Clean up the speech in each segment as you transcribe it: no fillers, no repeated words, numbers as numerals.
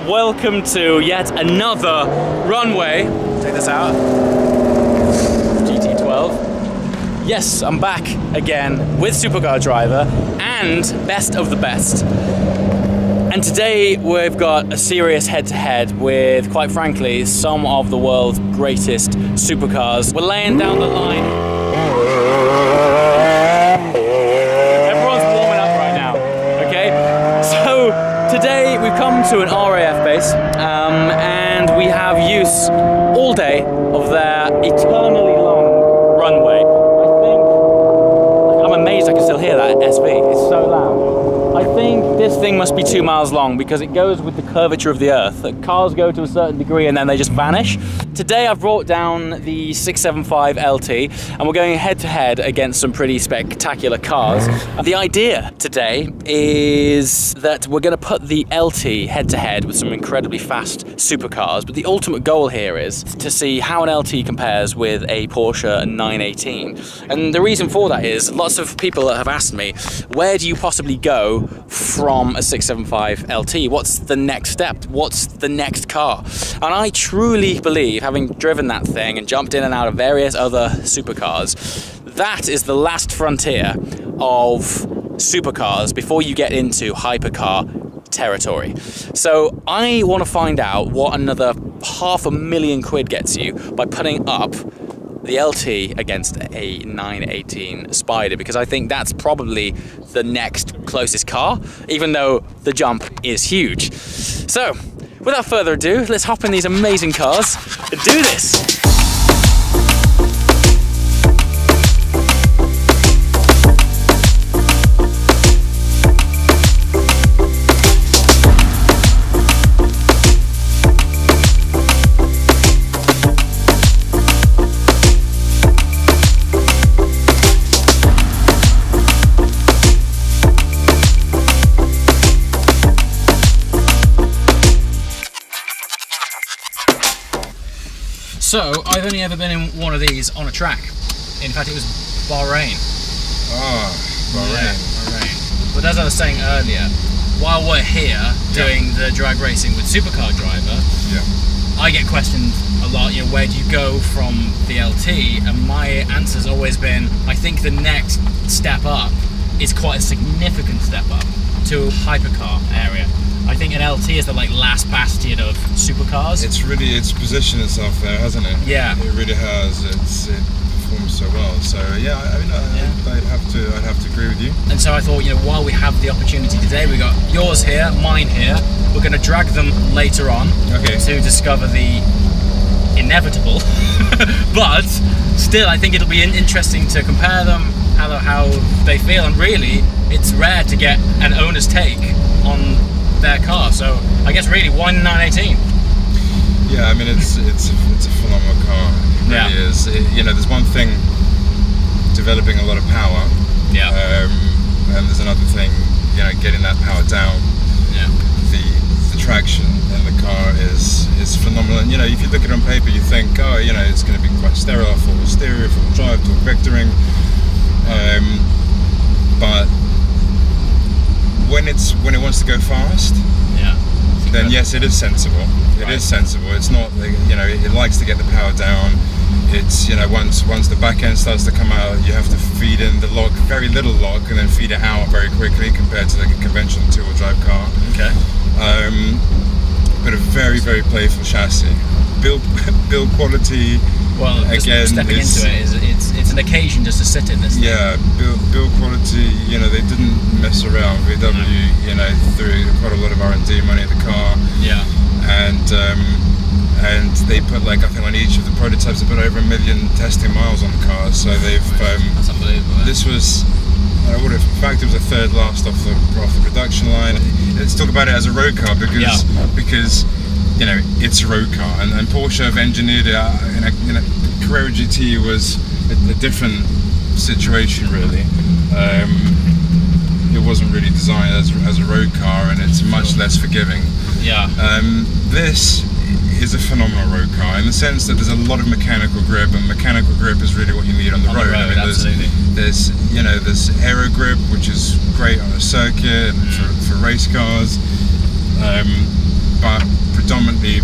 welcome to yet another runway. Check this out. GT12. Yes, I'm back again with Supercar Driver and best of the best. And today we've got a serious head-to-head with, quite frankly, some of the world's greatest supercars. We're laying down the line. Everyone's warming up right now, okay? So today we've come to an RAF base and we have use all day of their eternally long runway. I'm amazed I can still hear that SV, it's so loud. I think this thing must be 2 miles long because it goes with the curvature of the earth. That cars go to a certain degree and then they just vanish. Today I've brought down the 675 LT and we're going head to head against some pretty spectacular cars. The idea today is that we're going to put the LT head to head with some incredibly fast supercars, but the ultimate goal here is to see how an LT compares with a Porsche 918. And the reason for that is lots of people have asked me, where do you possibly go from a 675 LT? What's the next step? What's the next car? And I truly believe, having driven that thing and jumped in and out of various other supercars, that is the last frontier of supercars before you get into hypercar territory. So I want to find out what another £500,000 gets you by putting up the LT against a 918 Spider, because I think that's probably the next closest car, even though the jump is huge. So, without further ado, let's hop in these amazing cars and do this! So, I've only ever been in one of these on a track. In fact, it was Bahrain. Ah, Bahrain. Yeah, Bahrain. But as I was saying earlier, while we're here doing the drag racing with Supercar Driver, I get questioned a lot, you know, where do you go from the LT? And my answer's always been, I think the next step up is quite a significant step up to hypercar area. I think an LT is the last bastion of supercars. It's positioned itself there, hasn't it? Yeah. It really has. It performs so well. So yeah, I mean, I'd have to agree with you. And so I thought, you know, while we have the opportunity today, we got yours here, mine here. We're going to drag them later on to discover the inevitable. But still, I think it'll be interesting to compare them, how they feel, and really, it's rare to get an owner's take on their car, so I guess really why 918? Yeah, I mean it's a phenomenal car. It really is. You know, there's one thing developing a lot of power, and there's another thing, you know, getting that power down. Yeah. The traction in the car is phenomenal. And you know, if you look at it on paper, you think, oh, you know, it's going to be quite sterile, full stereo, full drive, torque vectoring, but when it wants to go fast, then yes, it is sensible. It is sensible. It's not, you know, it likes to get the power down. It's, you know, once the back end starts to come out, you have to feed in the lock, very little lock, and then feed it out very quickly compared to the conventional two-wheel drive car. Okay. But a very, very playful chassis. Build quality. Well, again, stepping into it, it's an occasion just to sit in this thing. Yeah, build quality, you know, they didn't mess around. VW, you know, threw quite a lot of R&D money in the car. Yeah. And they put, I think on each of the prototypes, they put over 1 million testing miles on the car. So they've, that's unbelievable. This was, in fact, it was a third last off the production line. Let's talk about it as a road car because you know, it's a road car, and Porsche have engineered it. Carrera GT was a different situation, really. It wasn't really designed as a road car, and it's much less forgiving. Yeah. This is a phenomenal road car in the sense that there's a lot of mechanical grip, and mechanical grip is really what you need on the road. I mean, there's you know, there's aero grip, which is great on a circuit and for race cars. but predominantly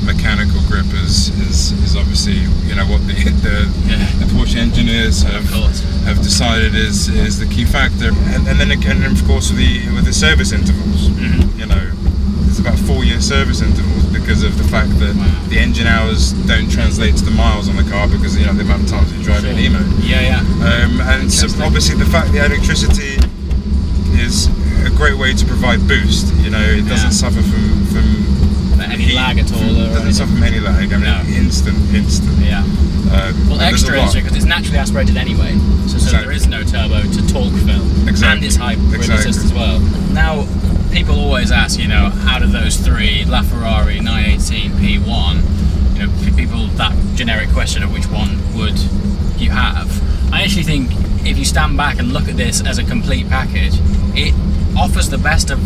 mechanical grip is obviously, you know, what the Porsche engineers have decided is the key factor, and then again, of course, with the service intervals. You know, there's about 4-year service intervals because of the fact that the engine hours don't translate to the miles on the car, because, you know, the amount of times you drive an Emo. And so obviously the fact the electricity is a great way to provide boost. You know, it doesn't suffer from any heat, lag at all, or doesn't suffer from any lag. I mean, instant. Well, extra because it's naturally aspirated anyway, so there is no turbo to torque fill, and it's hybrid assist as well. Now, people always ask, you know, out of those three, LaFerrari 918 P1, you know, people, that generic question of which one would you have. I actually think if you stand back and look at this as a complete package, it offers the best of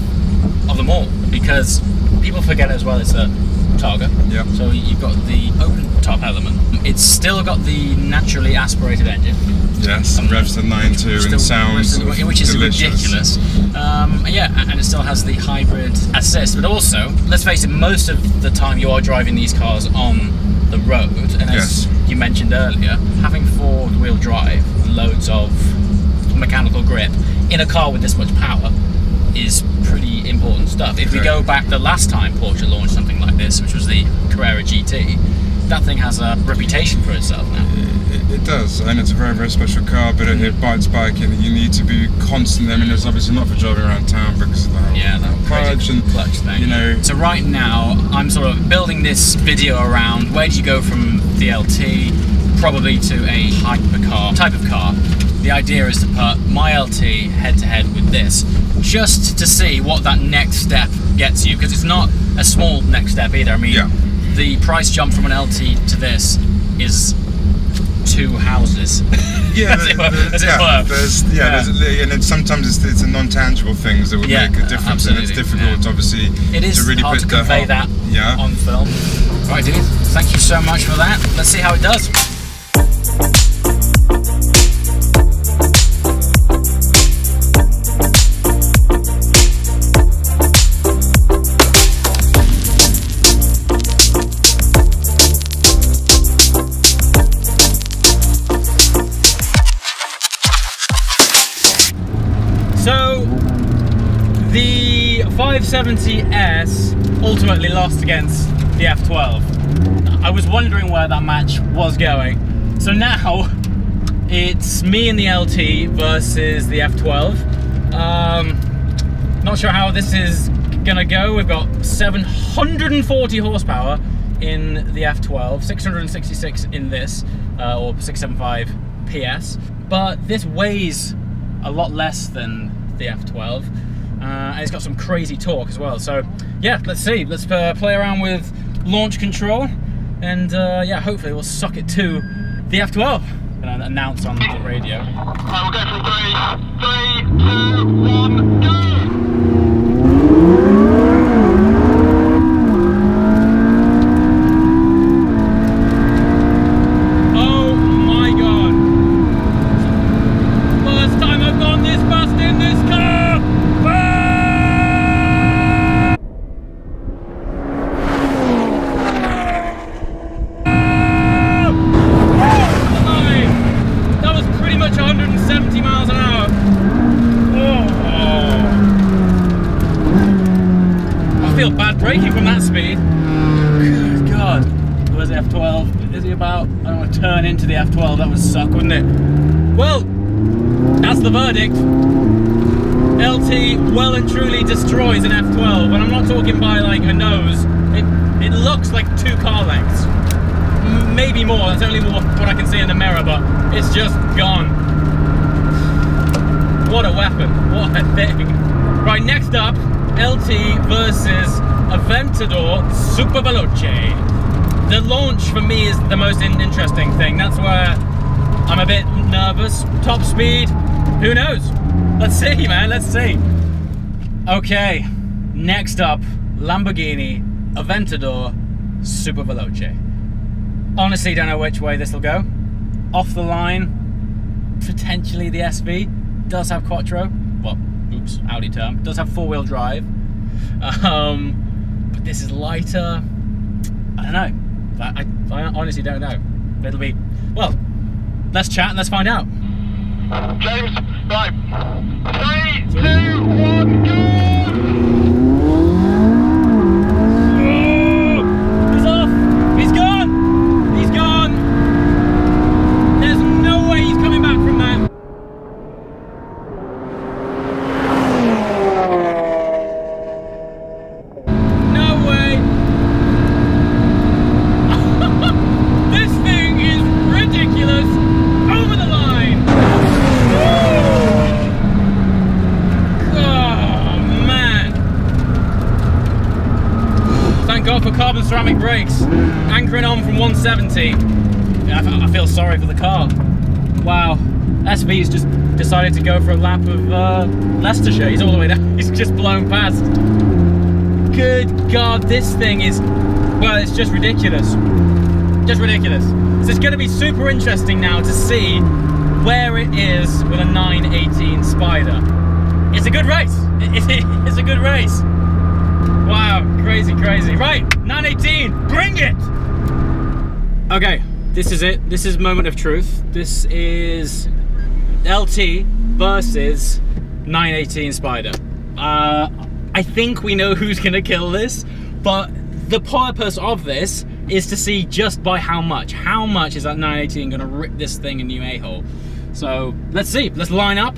them all, because people forget as well it's a Targa. So you've got the open top element. It's still got the naturally aspirated engine. Yes, revs to 9.2 and sounds which is delicious. Ridiculous. And it still has the hybrid assist. But also, let's face it, most of the time you are driving these cars on the road, and as you mentioned earlier, having four-wheel drive, loads of mechanical grip in a car with this much power is pretty important stuff. If we go back the last time Porsche launched something like this, which was the Carrera GT, that thing has a reputation for itself now. It does, and it's a very, very special car, but it bites back, and you need to be constant. I mean, it's obviously not for driving around town because of the whole clutch thing. You know. So right now, I'm sort of building this video around where do you go from the LT, probably to a hypercar type of car. The idea is to put my LT head to head with this, just to see what that next step gets you, because it's not a small next step either. I mean, the price jump from an LT to this is 2 houses. And then sometimes it's the non-tangible things that would make a difference, and it's difficult, obviously, to really hard to convey that on film. Right, dude, thank you so much for that. Let's see how it does. So, the 570S ultimately lost against the F12. I was wondering where that match was going. So now, it's me and the LT versus the F12. Not sure how this is gonna go. We've got 740 horsepower in the F12, 666 in this, or 675 PS. But this weighs a lot less than the F12, and it's got some crazy torque as well. So yeah, let's see. Let's play around with launch control, and yeah, hopefully we'll suck it to the F12. Gonna announce on the radio. We'll go for 3, 2, 1, go! Bad braking from that speed. Good God. Where's the F12? Is he about? I don't want to turn into the F12. That would suck, wouldn't it? Well, that's the verdict. LT well and truly destroys an F12, and I'm not talking by like a nose. It looks like 2 car lengths. Maybe more. That's only what I can see in the mirror, but it's just gone. What a weapon. What a thing. Right, next up, LT versus Aventador Super Veloce. The launch for me is the most interesting thing. That's where I'm a bit nervous. Top speed, who knows? Let's see, man, let's see. Okay, next up, Lamborghini Aventador Super Veloce. Honestly, don't know which way this will go. Off the line, potentially the SV. Does have Quattro. Well, oops, Audi term. Does have 4-wheel drive. This is lighter. I don't know. I honestly don't know. It'll be, well, let's chat and let's find out. James, right. 3, 2, 1, go! He's off! He's gone! He's gone! There's no way he's coming back from that. No way! This thing is ridiculous! Over the line! Oh man! Thank God for carbon ceramic brakes. Anchoring on from 170. I feel sorry for the car. Wow. SV's just decided to go for a lap of Leicestershire. He's all the way down. He's just blown past. Good God, this thing is, well, it's just ridiculous. Just ridiculous. So it's going to be super interesting now to see where it is with a 918 Spider. It's a good race. It's a good race. Wow, crazy, crazy. Right, 918, bring it! Okay, this is it. This is moment of truth. This is LT versus 918 Spider. I think we know who's gonna kill this, but the purpose of this is to see just by how much. How much is that 918 gonna rip this thing a new a-hole? So let's see. Let's line up,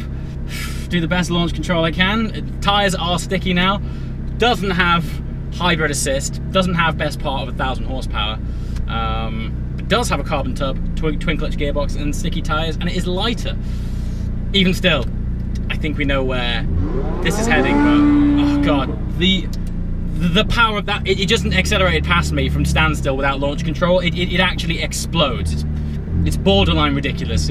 do the best launch control I can. Tires are sticky now. Doesn't have hybrid assist, doesn't have best part of 1,000 horsepower, but does have a carbon tub, twin clutch gearbox and sticky tires, and it is lighter. Even still, I think we know where this is heading, but oh God, the power of that, it doesn't accelerate past me from standstill without launch control. It actually explodes. It's borderline ridiculous.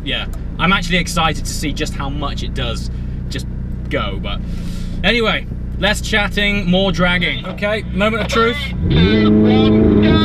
Yeah, I'm actually excited to see just how much it does just go, but anyway, less chatting, more dragging. Okay, moment of truth. 3, 2, 1, go!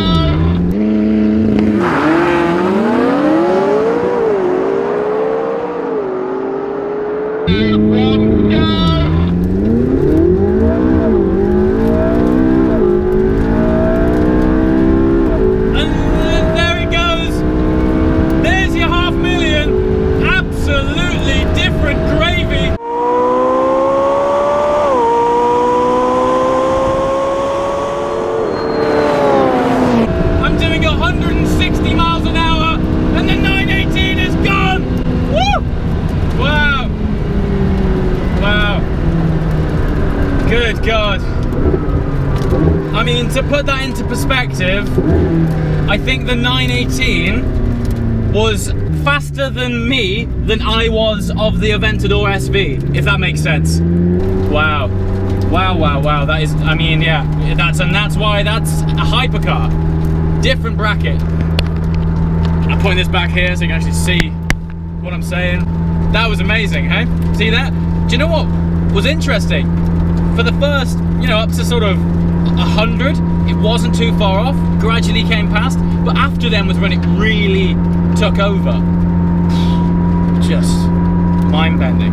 Good God. I mean, to put that into perspective, I think the 918 was faster than me than I was of the Aventador SV, if that makes sense. Wow. Wow, wow, wow. That is, I mean, yeah, that's why that's a hypercar. Different bracket. I'm putting this back here so you can actually see what I'm saying. That was amazing, hey? See that? Do you know what was interesting? For the first, you know, up to sort of 100, it wasn't too far off, gradually came past, but after then was when it really took over. Just mind-bending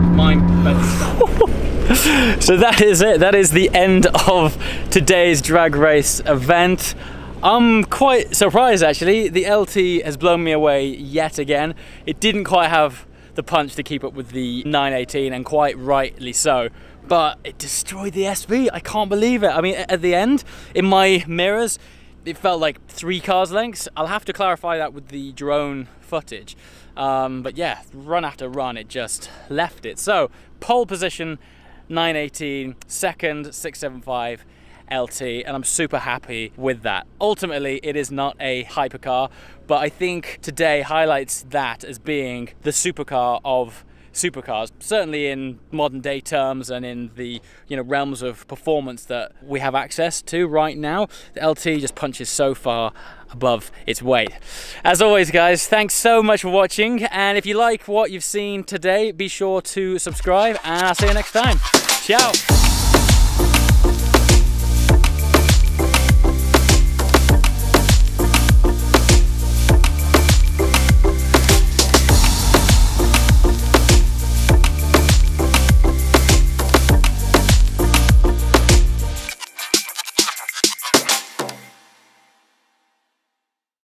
stuff. So that is it. That is the end of today's drag race event. I'm quite surprised actually. The LT has blown me away yet again. It didn't quite have the punch to keep up with the 918, and quite rightly so. But it destroyed the SV. I can't believe it. I mean, at the end, in my mirrors, it felt like 3 cars lengths. I'll have to clarify that with the drone footage. But yeah, run after run, it just left it. So, pole position, 918, second, 675 LT, and I'm super happy with that. Ultimately, it is not a hypercar, but I think today highlights that as being the supercar of supercars, certainly in modern day terms and in the realms of performance that we have access to right now. The LT just punches so far above its weight. As always guys, thanks so much for watching, and if you like what you've seen today, be sure to subscribe and I'll see you next time. Ciao.